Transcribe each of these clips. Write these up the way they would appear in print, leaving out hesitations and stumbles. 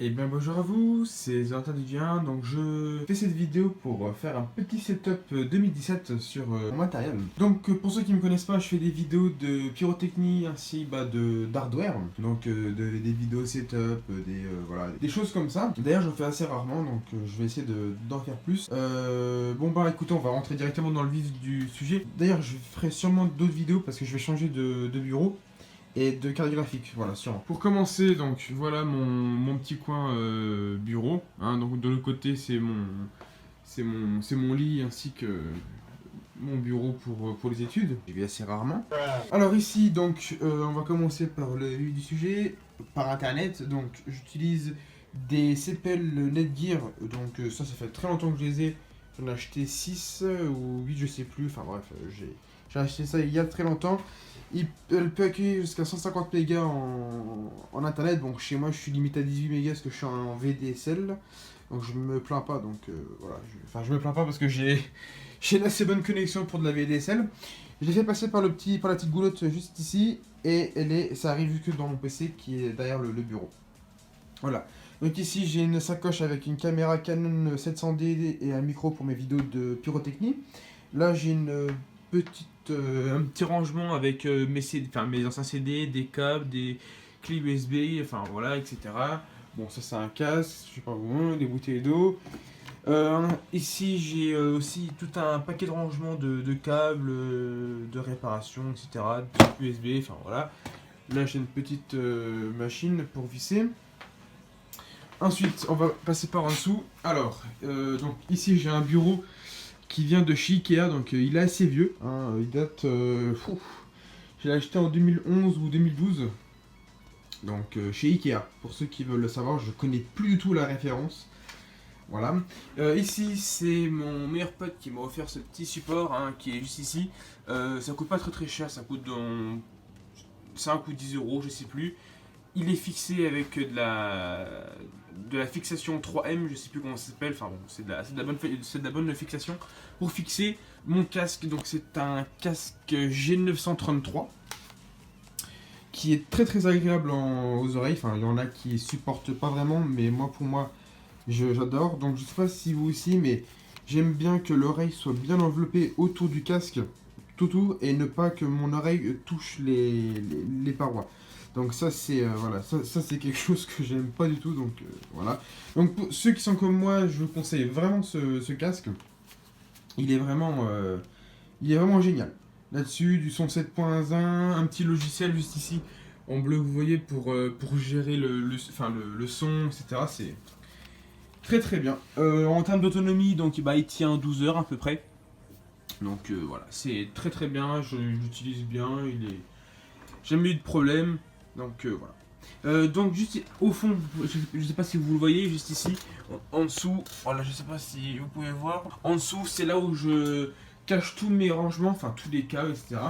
Et bien bonjour à vous, c'est Zoltan Duvien. Donc je fais cette vidéo pour faire un petit setup 2017 sur mon matériel. Donc pour ceux qui ne me connaissent pas, je fais des vidéos de pyrotechnie ainsi d'hardware. Donc des vidéos setup, voilà, des choses comme ça. D'ailleurs j'en fais assez rarement, donc je vais essayer d'en faire plus. Bon bah écoutez, on va rentrer directement dans le vif du sujet. D'ailleurs je ferai sûrement d'autres vidéos parce que je vais changer de bureau et de carte graphique, voilà, sûrement. Pour commencer, donc voilà mon petit coin bureau. Hein, donc de l'autre côté, c'est mon lit ainsi que mon bureau pour les études. J'y vais assez rarement. Alors ici, donc, on va commencer par le vif du sujet, par internet. Donc j'utilise des CPL Netgear. Donc ça fait très longtemps que je les ai. J'en ai acheté 6 ou 8, je sais plus. Enfin bref, j'ai acheté ça il y a très longtemps. Elle peut accueillir jusqu'à 150 mégas en internet. Donc chez moi, je suis limité à 18 mégas parce que je suis en VDSL. Donc je me plains pas. Donc voilà. Je me plains pas parce que j'ai une assez bonne connexion pour de la VDSL. Je l'ai fait passer par la petite goulotte juste ici. Et ça arrive que dans mon PC qui est derrière le bureau. Voilà. Donc ici, j'ai une sacoche avec une caméra Canon 700D et un micro pour mes vidéos de pyrotechnie. Là, j'ai un petit rangement avec mes anciens CD, des câbles, des clés USB, enfin voilà, etc. Bon, ça c'est un casque, je sais pas où, des bouteilles d'eau. Ici, j'ai aussi tout un paquet de rangements de câbles, de réparation, etc. De USB, enfin voilà. Là, j'ai une petite machine pour visser. Ensuite, on va passer par en dessous. Alors, donc ici, j'ai un bureau qui vient de chez Ikea, donc il est assez vieux. Hein, il date... je l'ai acheté en 2011 ou 2012. Donc chez Ikea. Pour ceux qui veulent le savoir, je connais plus du tout la référence. Voilà. Ici, c'est mon meilleur pote qui m'a offert ce petit support, hein, qui est juste ici. Ça coûte pas très cher, ça coûte dans 5 ou 10 euros, je sais plus. Il est fixé avec de la fixation 3M, je sais plus comment ça s'appelle, enfin bon, c'est de la bonne fixation pour fixer mon casque. Donc c'est un casque G933 qui est très agréable aux oreilles. Enfin, il y en a qui supportent pas vraiment, mais pour moi, j'adore. Donc je sais pas si vous aussi, mais j'aime bien que l'oreille soit bien enveloppée autour du casque, tout, et ne pas que mon oreille touche les parois. Donc ça c'est voilà, ça c'est quelque chose que j'aime pas du tout, donc voilà. Donc pour ceux qui sont comme moi, je vous conseille vraiment ce casque. Il est vraiment génial. Là-dessus, du son 7.1, un petit logiciel juste ici en bleu, vous voyez, pour gérer le son, etc. C'est très bien. En termes d'autonomie, donc bah, il tient 12 heures à peu près. Donc voilà, c'est très bien, j'utilise bien, j'ai jamais eu de problème. Donc voilà. Donc juste au fond, je sais pas si vous le voyez, juste ici, en dessous, voilà, je sais pas si vous pouvez voir. En dessous, c'est là où je cache tous mes rangements, enfin tous les câbles, etc.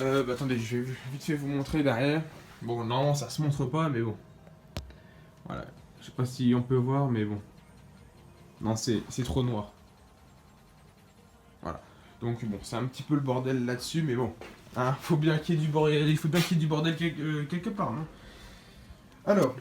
Bah, attendez, je vais vite fait vous montrer derrière. Bon, non, ça se montre pas, mais bon. Voilà. Je sais pas si on peut voir, mais bon. Non, c'est trop noir. Voilà. Donc bon, c'est un petit peu le bordel là-dessus, mais bon. Hein, faut bien qu'il y ait du bordel, il faut bien qu'il y ait du bordel quelque part, non? Alors,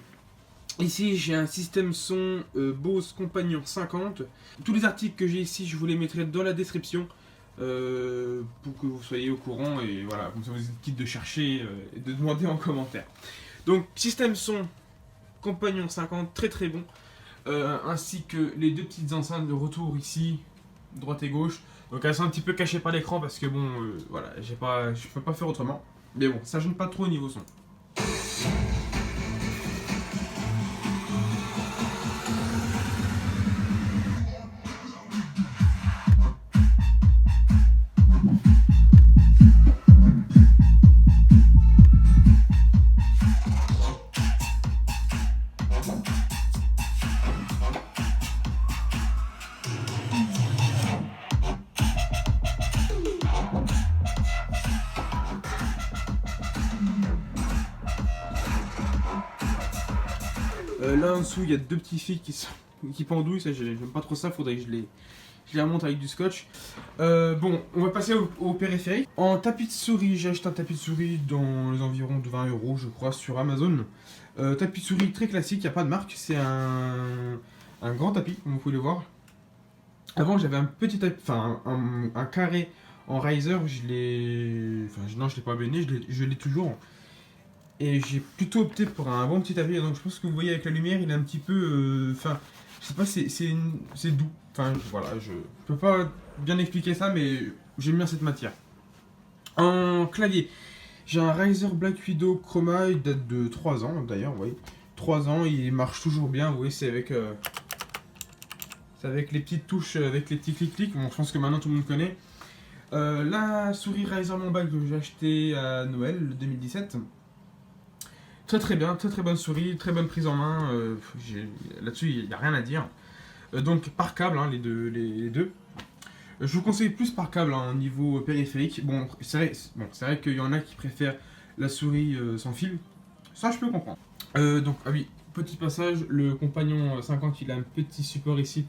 ici j'ai un système son Bose Companion 50. Tous les articles que j'ai ici, je vous les mettrai dans la description pour que vous soyez au courant et voilà, comme ça vous êtes quitte de chercher et de demander en commentaire. Donc, système son Compagnon 50, très bon. Ainsi que les deux petites enceintes de retour ici, droite et gauche. Donc elles sont un petit peu cachées par l'écran parce que bon, voilà, je peux pas faire autrement. Mais bon, ça gêne pas trop au niveau son. Là en dessous, il y a deux petits fils qui pendouillent, ça j'aime pas trop ça, faudrait que je les remonte avec du scotch. Bon, on va passer au périphérique. En tapis de souris, j'ai acheté un tapis de souris dans les environs de 20 euros, je crois, sur Amazon. Tapis souris très classique, il n'y a pas de marque, c'est un grand tapis, comme vous pouvez le voir. Avant j'avais un petit tapis, enfin un carré en riser, non je l'ai pas abonné, je l'ai toujours. Et j'ai plutôt opté pour un bon petit tapis, donc je pense que vous voyez avec la lumière, il est un petit peu, enfin, je sais pas, c'est doux. Enfin voilà, je peux pas bien expliquer ça, mais j'aime bien cette matière. En clavier, j'ai un Razer Black Widow Chroma, il date de 3 ans d'ailleurs, vous voyez. 3 ans, il marche toujours bien, vous voyez, c'est avec les petites touches, avec les petits clics-clics. Bon, je pense que maintenant tout le monde connaît. La souris Razer Mounbag que j'ai acheté à Noël 2017. Très très bien, très très bonne souris, très bonne prise en main. Là-dessus, il n'y a rien à dire. Donc par câble, hein, les deux. Je vous conseille plus par câble hein, au niveau périphérique. Bon, c'est vrai qu'il y en a qui préfèrent la souris sans fil. Ça, je peux comprendre. Donc, ah oui, petit passage, le compagnon 50, il a un petit support ici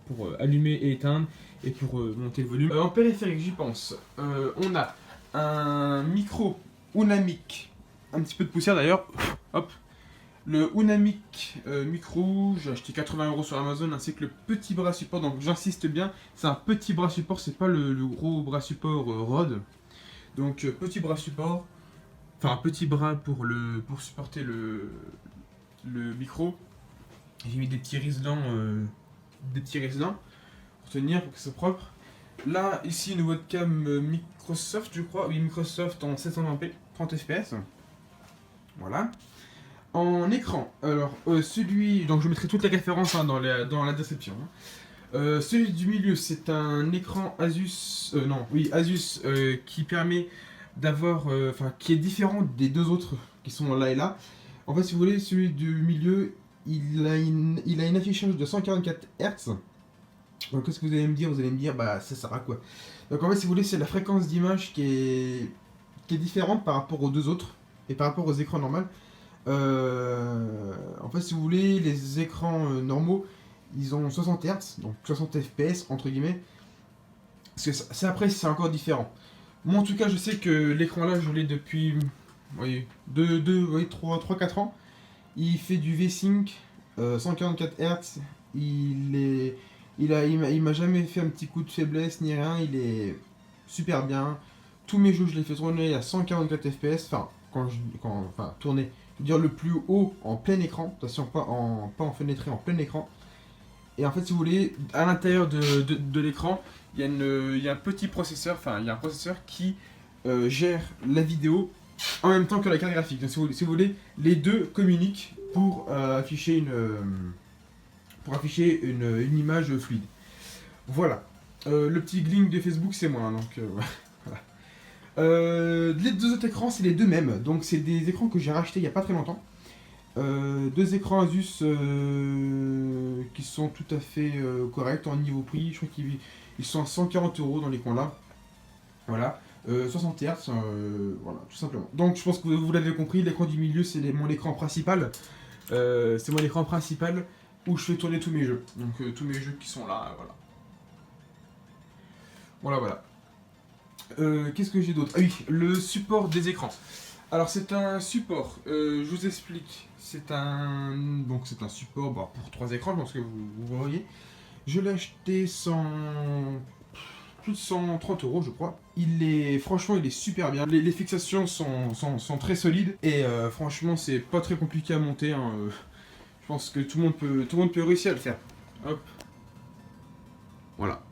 pour allumer et éteindre et pour monter le volume. En périphérique, j'y pense. On a un micro Unamic, un petit peu de poussière d'ailleurs. Hop. Le Unamic micro, j'ai acheté 80€ sur Amazon, ainsi que le petit bras support. Donc j'insiste bien, c'est un petit bras support, c'est pas le gros bras support Rode. Donc petit bras support, enfin un petit bras pour supporter le micro. J'ai mis des petits riselants pour tenir, pour que ce soit propre. Là, ici, une webcam Microsoft, je crois. Oui, Microsoft en 720p, 30 fps. Voilà. En écran, alors celui. Donc je mettrai toutes les références hein, dans la description. Hein. Celui du milieu, c'est un écran Asus. Non, oui, Asus qui permet d'avoir. Enfin, qui est différent des deux autres qui sont là et là. En fait, si vous voulez, celui du milieu, il a une affichage de 144 Hz. Donc, qu'est-ce que vous allez me dire? Vous allez me dire, bah, ça sert à quoi? Donc, en fait, si vous voulez, c'est la fréquence d'image qui est différente par rapport aux deux autres et par rapport aux écrans normaux. En fait, si vous voulez, les écrans normaux, ils ont 60 Hz, donc 60 FPS entre guillemets. C'est après, c'est encore différent. Moi, en tout cas, je sais que l'écran là, je l'ai depuis, oui, 3-4 ans. Il fait du V-Sync, 144 Hz. Il m'a jamais fait un petit coup de faiblesse ni rien. Il est super bien. Tous mes jeux, je les fais tourner à 144 FPS. Enfin, tourner. Je veux dire le plus haut en plein écran. Attention, pas en fenêtré, en plein écran. Et en fait, si vous voulez, à l'intérieur de l'écran, il y a un petit processeur. Enfin, il y a un processeur qui gère la vidéo en même temps que la carte graphique. Donc, si vous voulez, les deux communiquent pour afficher une image fluide. Voilà. Le petit link de Facebook, c'est moi. Hein, donc, voilà. Les deux autres écrans, c'est les deux mêmes. Donc, c'est des écrans que j'ai rachetés il n'y a pas très longtemps. Deux écrans Asus qui sont tout à fait corrects en niveau prix. Je crois qu'ils sont à 140€ dans les coins là. Voilà. 60 Hz, voilà, tout simplement. Donc je pense que vous l'avez compris, l'écran du milieu c'est mon écran principal. C'est mon écran principal où je fais tourner tous mes jeux. Donc tous mes jeux qui sont là, voilà. Qu'est-ce que j'ai d'autre? Ah oui, le support des écrans. Alors c'est un support, je vous explique. C'est un support pour 3 écrans, je pense que vous voyez. Je l'ai acheté plus de 130€ je crois. Franchement il est super bien. Les fixations sont très solides et franchement c'est pas très compliqué à monter. Hein. Je pense que tout le monde peut réussir à le faire. Hop. Voilà.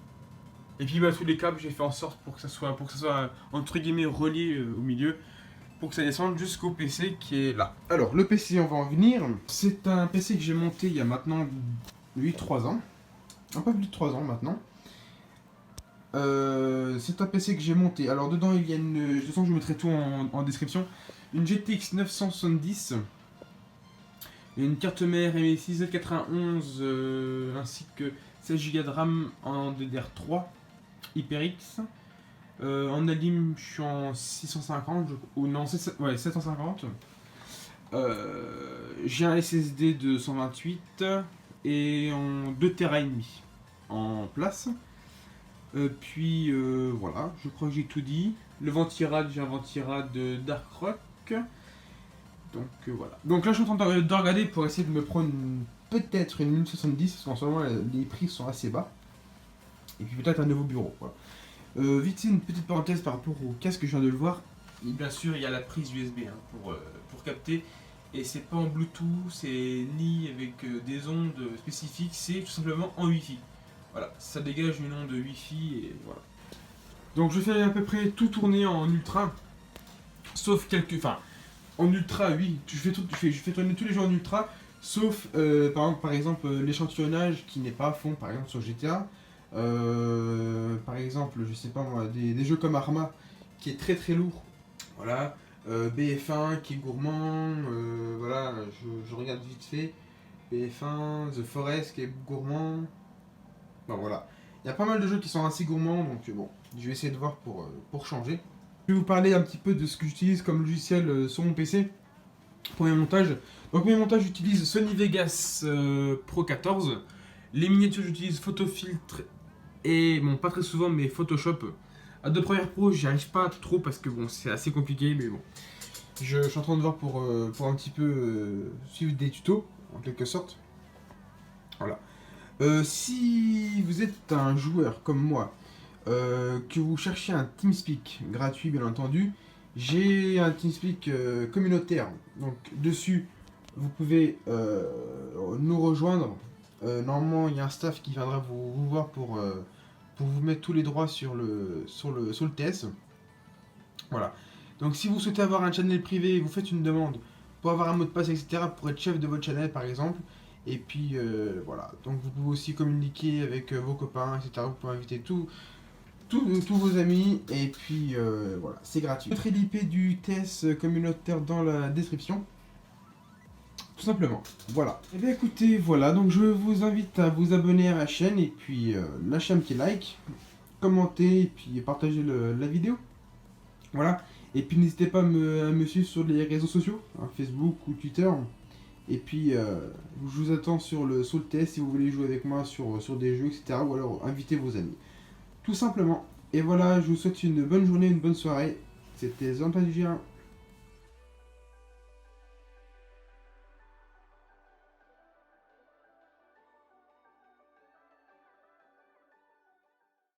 Et puis tous les câbles j'ai fait en sorte pour que ça soit entre guillemets relié au milieu. Pour que ça descende jusqu'au PC qui est là. Alors le PC on va en venir. C'est un PC que j'ai monté il y a maintenant 3 ans. Un peu plus de 3 ans maintenant. C'est un PC que j'ai monté. Alors dedans il y a de toute façon je mettrai tout en description. Une GTX 970. Une carte mère MSI Z91 ainsi que 16 Go de RAM en DDR3 HyperX. En alim, je suis en 650 ou non, 750. J'ai un SSD de 128 et en 2 Tera et demi en place. Puis voilà, je crois que j'ai tout dit. Le ventirad, j'ai un ventirad de Dark Rock. Donc voilà. Donc là je suis en train de regarder pour essayer de me prendre peut-être une 1070 parce qu'en ce moment les prix sont assez bas. Et puis peut-être un nouveau bureau. Voilà. Vite fait une petite parenthèse par rapport au casque que je viens de le voir. Et bien sûr il y a la prise USB hein, pour capter. Et c'est pas en Bluetooth, c'est ni avec des ondes spécifiques, c'est tout simplement en Wi-Fi. Voilà, ça dégage une onde Wi-Fi et voilà. Donc je fais à peu près tout tourner en ultra, sauf quelques... Enfin, en ultra oui, je fais tourner tous les jeux en ultra, sauf par exemple l'échantillonnage qui n'est pas à fond, par exemple sur GTA. Par exemple, je sais pas moi, des jeux comme Arma qui est très très lourd. Voilà. BF1 qui est gourmand, voilà, je regarde vite fait. BF1, The Forest qui est gourmand. Bon voilà. Il y a pas mal de jeux qui sont assez gourmands, donc bon, je vais essayer de voir pour changer. Je vais vous parler un petit peu de ce que j'utilise comme logiciel sur mon PC pour mes montages. Donc mes montages, j'utilise Sony Vegas Pro 14. Les miniatures, j'utilise Photofiltre et, bon, pas très souvent, mais Photoshop. Adobe Premiere Pro, j'y arrive pas trop parce que bon, c'est assez compliqué, mais bon. Je suis en train de voir pour un petit peu suivre des tutos, en quelque sorte. Voilà. Si vous êtes un joueur comme moi, que vous cherchez un TeamSpeak gratuit, bien entendu, j'ai un TeamSpeak communautaire. Donc, dessus, vous pouvez nous rejoindre. Normalement, il y a un staff qui viendra vous voir pour vous mettre tous les droits sur le TS. Voilà. Donc si vous souhaitez avoir un channel privé, vous faites une demande pour avoir un mot de passe, etc. pour être chef de votre channel par exemple. Et puis voilà. Donc vous pouvez aussi communiquer avec vos copains, etc. Vous pouvez inviter tous vos amis. Et puis voilà, c'est gratuit. Je mettrai l'IP du TS communautaire dans la description. Tout simplement. Voilà. Et bien écoutez, voilà. Donc je vous invite à vous abonner à la chaîne. Et puis lâcher un petit like, commenter et puis partager la vidéo. Voilà. Et puis n'hésitez pas à me suivre sur les réseaux sociaux, hein, Facebook ou Twitter. Et puis je vous attends sur le TS si vous voulez jouer avec moi sur des jeux, etc. Ou alors invitez vos amis. Tout simplement. Et voilà, je vous souhaite une bonne journée, une bonne soirée. C'était Zantaligien.